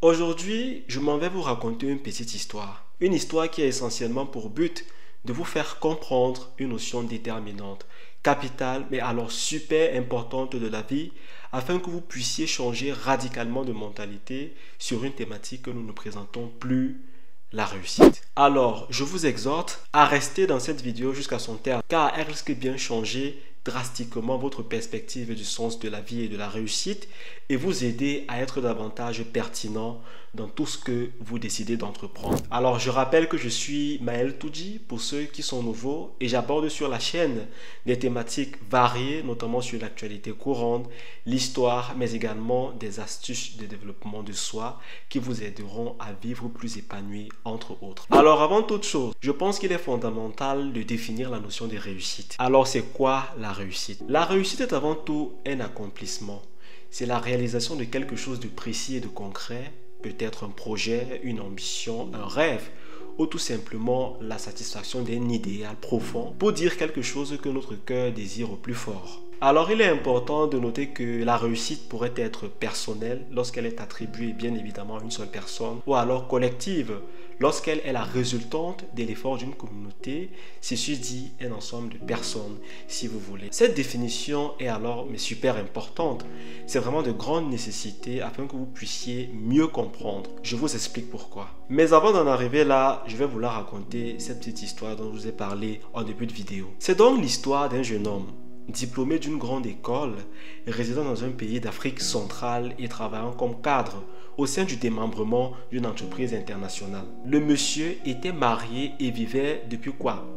Aujourd'hui, je m'en vais vous raconter une petite histoire. Une histoire qui a essentiellement pour but de vous faire comprendre une notion déterminante, capitale, mais alors super importante de la vie, afin que vous puissiez changer radicalement de mentalité sur une thématique que nous ne présentons plus, la réussite. Alors, je vous exhorte à rester dans cette vidéo jusqu'à son terme, car elle risque bien changer drastiquement votre perspective du sens de la vie et de la réussite et vous aider à être davantage pertinent dans tout ce que vous décidez d'entreprendre. Alors je rappelle que je suis Maël Toudji pour ceux qui sont nouveaux et j'aborde sur la chaîne des thématiques variées, notamment sur l'actualité courante, l'histoire, mais également des astuces de développement de soi qui vous aideront à vivre plus épanoui entre autres. Alors avant toute chose, je pense qu'il est fondamental de définir la notion de réussite. Alors c'est quoi la réussite? La réussite est avant tout un accomplissement. C'est la réalisation de quelque chose de précis et de concret, peut-être un projet, une ambition, un rêve, ou tout simplement la satisfaction d'un idéal profond pour dire quelque chose que notre cœur désire au plus fort. Alors il est important de noter que la réussite pourrait être personnelle lorsqu'elle est attribuée bien évidemment à une seule personne, ou alors collective lorsqu'elle est la résultante de l'effort d'une communauté, ceci dit un ensemble de personnes si vous voulez. Cette définition est alors mais super importante, c'est vraiment de grande nécessité afin que vous puissiez mieux comprendre. Je vous explique pourquoi. Mais avant d'en arriver là, je vais vous la raconter cette petite histoire dont je vous ai parlé en début de vidéo. C'est donc l'histoire d'un jeune homme diplômé d'une grande école, résidant dans un pays d'Afrique centrale et travaillant comme cadre au sein du démembrement d'une entreprise internationale. Le monsieur était marié et vivait depuis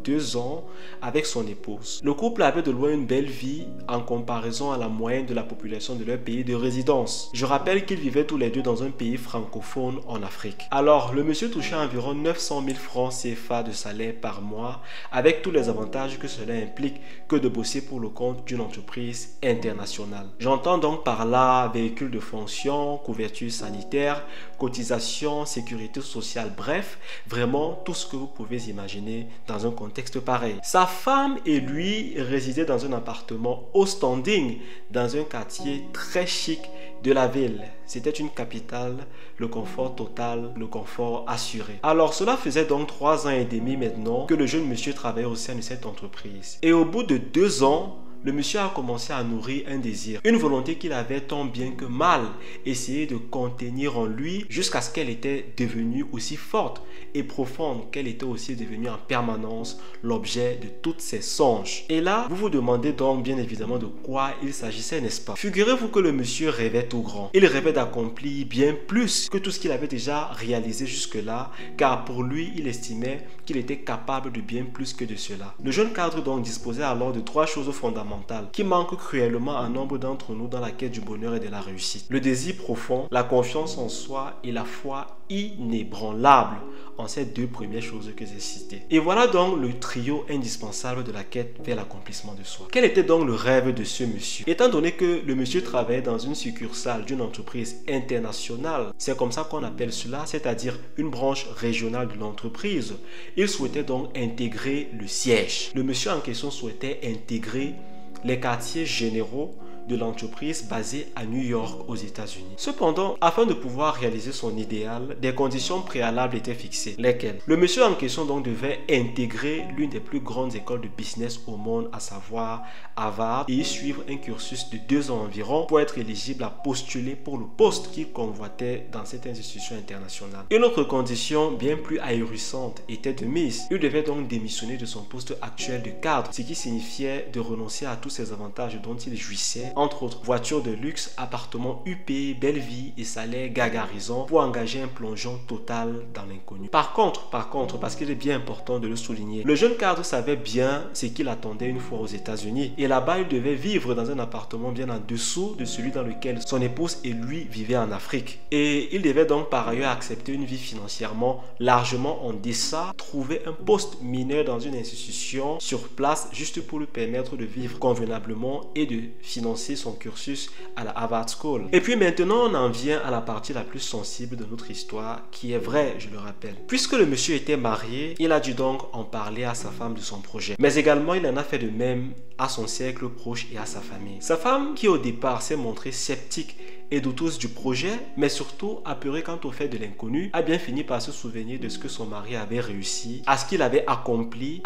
2 ans avec son épouse. Le couple avait de loin une belle vie en comparaison à la moyenne de la population de leur pays de résidence. Je rappelle qu'ils vivaient tous les deux dans un pays francophone en Afrique. Alors, le monsieur touchait environ 900 000 francs CFA de salaire par mois, avec tous les avantages que cela implique que de bosser pour le compte d'une entreprise internationale. J'entends donc par là véhicule de fonction, couverture sanitaire, cotisation, sécurité sociale, bref, vraiment tout ce que vous pouvez imaginer dans un contexte pareil. Sa femme et lui résidaient dans un appartement haut standing dans un quartier très chic de la ville. C'était une capitale, le confort total, le confort assuré. Alors cela faisait donc 3 ans et demi maintenant que le jeune monsieur travaillait au sein de cette entreprise. Et au bout de 2 ans, le monsieur a commencé à nourrir un désir, une volonté qu'il avait tant bien que mal essayé de contenir en lui jusqu'à ce qu'elle était devenue aussi forte et profonde qu'elle était aussi devenue en permanence l'objet de toutes ses songes. Et là, vous vous demandez donc bien évidemment de quoi il s'agissait, n'est-ce pas? Figurez-vous que le monsieur rêvait tout grand. Il rêvait d'accomplir bien plus que tout ce qu'il avait déjà réalisé jusque-là, car pour lui, il estimait qu'il était capable de bien plus que de cela. Le jeune cadre donc disposait alors de 3 choses fondamentales qui manquent cruellement à nombre d'entre nous dans la quête du bonheur et de la réussite. Le désir profond, la confiance en soi et la foi inébranlable en ces 2 premières choses que j'ai citées. Et voilà donc le trio indispensable de la quête vers l'accomplissement de soi. Quel était donc le rêve de ce monsieur? Étant donné que le monsieur travaillait dans une succursale d'une entreprise internationale, c'est comme ça qu'on appelle cela, c'est-à-dire une branche régionale de l'entreprise, il souhaitait donc intégrer le siège. Le monsieur en question souhaitait intégrer les quartiers généraux de l'entreprise basée à New York aux États-Unis. Cependant, afin de pouvoir réaliser son idéal, des conditions préalables étaient fixées. Lesquelles? Le monsieur en question donc devait intégrer l'une des plus grandes écoles de business au monde, à savoir Harvard, et y suivre un cursus de 2 ans environ pour être éligible à postuler pour le poste qu'il convoitait dans cette institution internationale. Une autre condition bien plus ahurissante était de mise. Il devait donc démissionner de son poste actuel de cadre, ce qui signifiait de renoncer à tous ces avantages dont il jouissait, entre autres voitures de luxe, appartements huppés, belle vie et salaire gagarisant, pour engager un plongeon total dans l'inconnu. Par contre, parce qu'il est bien important de le souligner, le jeune cadre savait bien ce qu'il attendait une fois aux États-Unis, et là-bas il devait vivre dans un appartement bien en dessous de celui dans lequel son épouse et lui vivaient en Afrique. Et il devait donc par ailleurs accepter une vie financièrement largement en deçà, trouver un poste mineur dans une institution sur place juste pour lui permettre de vivre convenablement et de financer son cursus à la Harvard School. Et puis maintenant, on en vient à la partie la plus sensible de notre histoire, qui est vraie, je le rappelle. Puisque le monsieur était marié, il a dû donc en parler à sa femme de son projet. Mais également, il en a fait de même à son cercle proche et à sa famille. Sa femme, qui au départ s'est montrée sceptique et douteuse du projet, mais surtout apeurée quant au fait de l'inconnu, a bien fini par se souvenir de ce que son mari avait réussi, à ce qu'il avait accompli,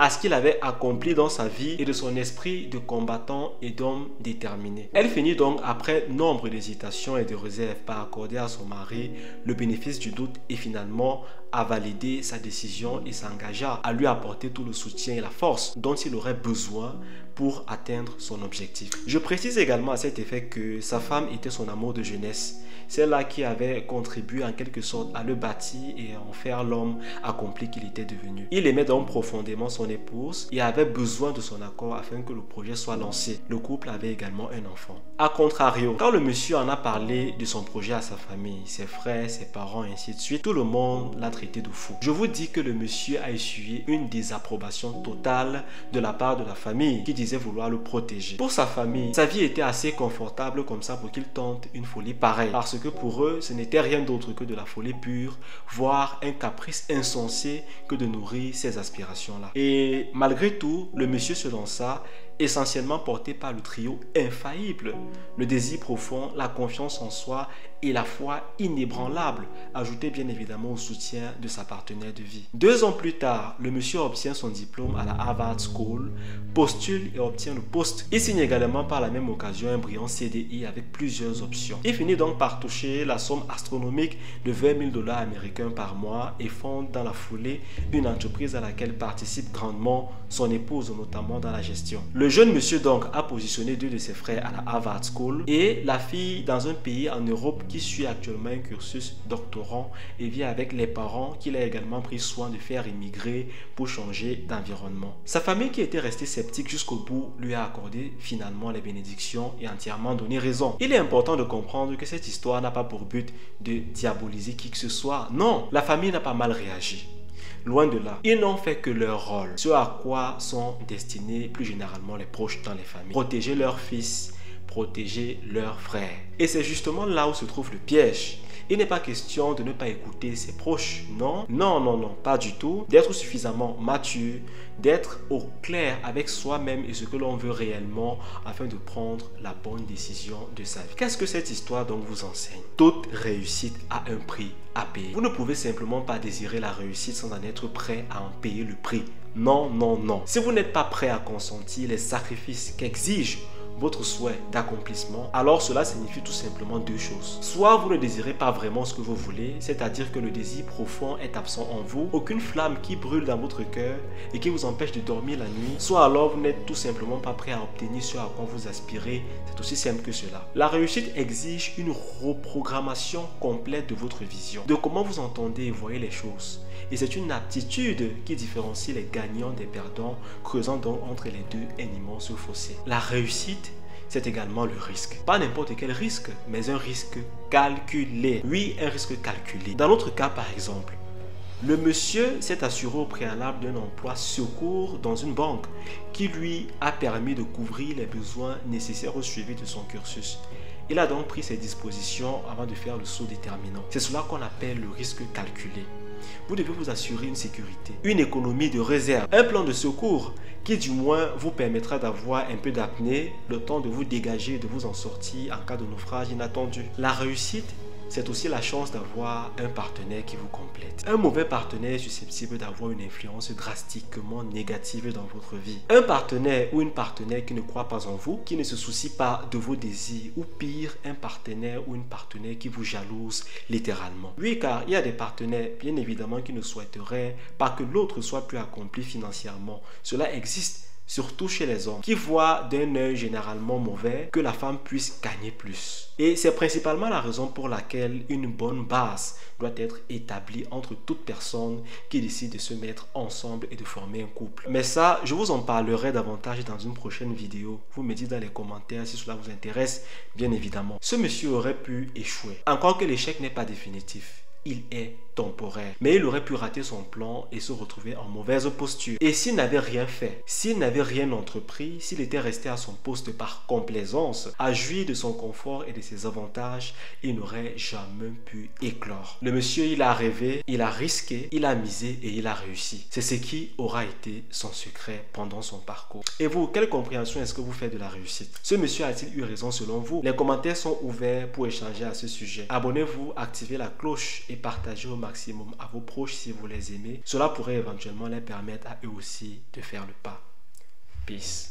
dans sa vie et de son esprit de combattant et d'homme déterminé. Elle finit donc, après nombre d'hésitations et de réserves, par accorder à son mari le bénéfice du doute et finalement à valider sa décision et s'engagea à lui apporter tout le soutien et la force dont il aurait besoin pour atteindre son objectif. Je précise également à cet effet que sa femme était son amour de jeunesse, celle-là qui avait contribué en quelque sorte à le bâtir et à en faire l'homme accompli qu'il était devenu. Il aimait donc profondément son épouse et avait besoin de son accord afin que le projet soit lancé. Le couple avait également un enfant. A contrario, quand le monsieur en a parlé de son projet à sa famille, ses frères, ses parents, et ainsi de suite, tout le monde l'a traité de fou. Je vous dis que le monsieur a essuyé une désapprobation totale de la part de la famille qui disait vouloir le protéger. Pour sa famille, sa vie était assez confortable comme ça pour qu'il tente une folie pareille. Parce que pour eux, ce n'était rien d'autre que de la folie pure, voire un caprice insensé que de nourrir ces aspirations-là. Et malgré tout, le monsieur se lança, essentiellement porté par le trio infaillible, le désir profond, la confiance en soi et la foi inébranlable, ajouté bien évidemment au soutien de sa partenaire de vie. 2 ans plus tard, le monsieur obtient son diplôme à la Harvard School, postule et obtient le poste. Il signe également par la même occasion un brillant CDI avec plusieurs options. Il finit donc par toucher la somme astronomique de 20 000 $ américains par mois et fonde dans la foulée une entreprise à laquelle participe grandement son épouse, notamment dans la gestion. Le jeune monsieur donc a positionné 2 de ses frères à la Harvard School et la fille dans un pays en Europe qui suit actuellement un cursus doctorant et vit avec les parents qu'il a également pris soin de faire immigrer pour changer d'environnement. Sa famille, qui était restée sceptique jusqu'au bout, lui a accordé finalement les bénédictions et entièrement donné raison. Il est important de comprendre que cette histoire n'a pas pour but de diaboliser qui que ce soit. Non, la famille n'a pas mal réagi. Loin de là, ils n'ont fait que leur rôle, ce à quoi sont destinés plus généralement les proches dans les familles. Protéger leurs fils, protéger leurs frères. Et c'est justement là où se trouve le piège. Il n'est pas question de ne pas écouter ses proches, non, pas du tout. D'être suffisamment mature, d'être au clair avec soi-même et ce que l'on veut réellement afin de prendre la bonne décision de sa vie. Qu'est-ce que cette histoire donc vous enseigne? Toute réussite a un prix à payer. Vous ne pouvez simplement pas désirer la réussite sans en être prêt à en payer le prix. Non. Si vous n'êtes pas prêt à consentir les sacrifices qu'exige votre souhait d'accomplissement, alors cela signifie tout simplement 2 choses. Soit vous ne désirez pas vraiment ce que vous voulez, c'est-à-dire que le désir profond est absent en vous, aucune flamme qui brûle dans votre cœur et qui vous empêche de dormir la nuit, soit alors vous n'êtes tout simplement pas prêt à obtenir ce à quoi vous aspirez. C'est aussi simple que cela. La réussite exige une reprogrammation complète de votre vision, de comment vous entendez et voyez les choses. Et c'est une attitude qui différencie les gagnants des perdants, creusant donc entre les deux un immense fossé. La réussite, c'est également le risque. Pas n'importe quel risque, mais un risque calculé. Oui, un risque calculé. Dans notre cas, par exemple, le monsieur s'est assuré au préalable d'un emploi secours dans une banque qui lui a permis de couvrir les besoins nécessaires au suivi de son cursus. Il a donc pris ses dispositions avant de faire le saut déterminant. C'est cela qu'on appelle le risque calculé. Vous devez vous assurer une sécurité, une économie de réserve, un plan de secours qui du moins vous permettra d'avoir un peu d'apnée, le temps de vous dégager et de vous en sortir en cas de naufrage inattendu. La réussite, c'est aussi la chance d'avoir un partenaire qui vous complète. Un mauvais partenaire est susceptible d'avoir une influence drastiquement négative dans votre vie. Un partenaire ou une partenaire qui ne croit pas en vous, qui ne se soucie pas de vos désirs, ou pire, un partenaire ou une partenaire qui vous jalouse littéralement. Oui, car il y a des partenaires, bien évidemment, qui ne souhaiteraient pas que l'autre soit plus accompli financièrement. Cela existe. Surtout chez les hommes, qui voient d'un œil généralement mauvais que la femme puisse gagner plus. Et c'est principalement la raison pour laquelle une bonne base doit être établie entre toutes personnes qui décident de se mettre ensemble et de former un couple. Mais ça, je vous en parlerai davantage dans une prochaine vidéo. Vous me dites dans les commentaires si cela vous intéresse, bien évidemment. Ce monsieur aurait pu échouer. Encore que l'échec n'est pas définitif. il est temporaire. Mais il aurait pu rater son plan et se retrouver en mauvaise posture. Et s'il n'avait rien fait, s'il n'avait rien entrepris, s'il était resté à son poste par complaisance, à jouir de son confort et de ses avantages, il n'aurait jamais pu éclore. Le monsieur, il a rêvé, il a risqué, il a misé et il a réussi. C'est ce qui aura été son secret pendant son parcours. Et vous, quelle compréhension est-ce que vous faites de la réussite? Ce monsieur a-t-il eu raison selon vous? Les commentaires sont ouverts pour échanger à ce sujet. Abonnez-vous, activez la cloche et partagez au maximum à vos proches si vous les aimez. Cela pourrait éventuellement les permettre à eux aussi de faire le pas. Peace.